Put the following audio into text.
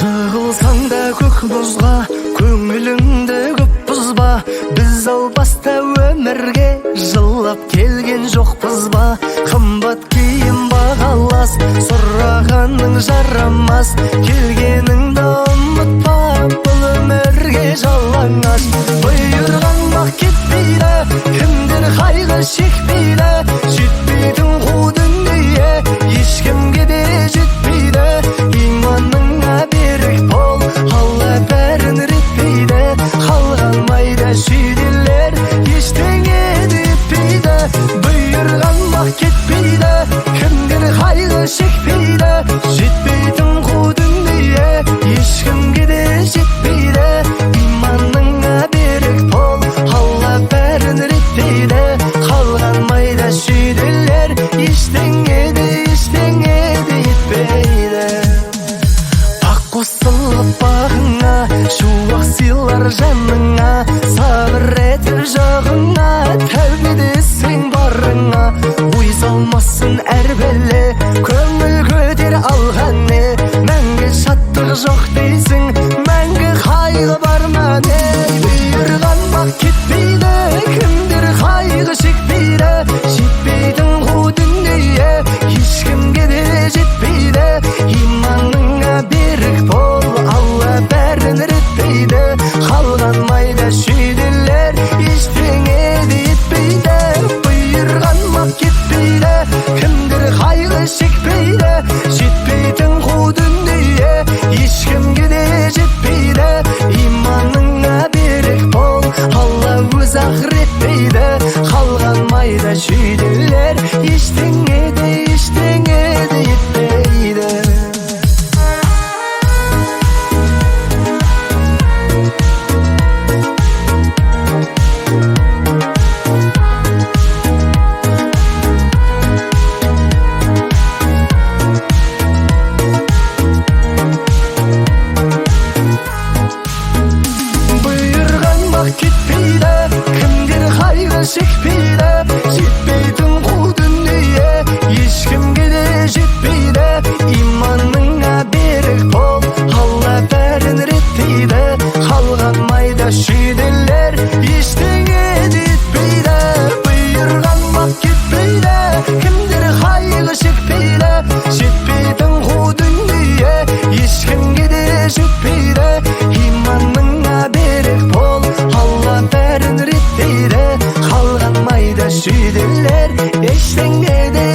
Жығылсаң да көк мұзға, көңіліңді көп бұзба. Біз албаста өмірге жылап келген жоқпыз ба? Қымбат киім бағалас, сұрағаның жарамас. Келгеніңді ұмытпа, бұл өмірге жалаңаш. Бұйырған бақ кетпейді, кімдер қайғы шекпейді. Жетпейтін қу дүние ешкімге де жетпейді. Иманыңа берік бол, Алла бәрін реттейді. Қалған майда шүйделер ештеңе де етпейді. Бұйырған бақ кетпейді, кімдер қайғы шекпейді. Жетпейтін қу дүние ешкімге де жетпейді. Иманыңа берік бол, Алла бәрін реттейді. Қалған майда шүйделер ештеңе де етпейді. Қосылып бағыңа, шуақ сыйлар жаныңа. Сабыр етіп жағыңа, тәубе десең барыңа. Ой салмасын әр бәле, көңіл көтер алған не. Мәңгі шаттық жоқ дейсің, мәңгі қайғы бар ма не? Бұйырған бақ кетпейді, кімдер қайғы шекпейді. Жетпейтін қу дүние ешкімге де жетпейді. Иманыңа берік бол, Алла бәрін реттейді. Қалған майда шүйделер ештеңе де етпейді. Бұйырған бақ кетпейді, кімдер қайғы шекпейді. Жетпейтін қу дүние ешкімге де жетпейді. Иманыңа берік бол, Алла өз ақыреттейді. Қалған майда шүйделер ештеңе де етпейді. Кетпейді, кімдер қайғы шекпейді. Жетпейтін қу дүние ешкімге де жетпейді. Иманыңа берік бол, Алла бәрін реттейді. Қалған майда шүйделер ештеңе де етпейді. Бұйырған бақ кетпейді, кімдер қайғы шекпейді. Жетпейтін қу дүние ешкімге де жетпейді. Иманыңа берік бол, Алла бәрін реттейді. Қалған майда шүйделер ештеңе де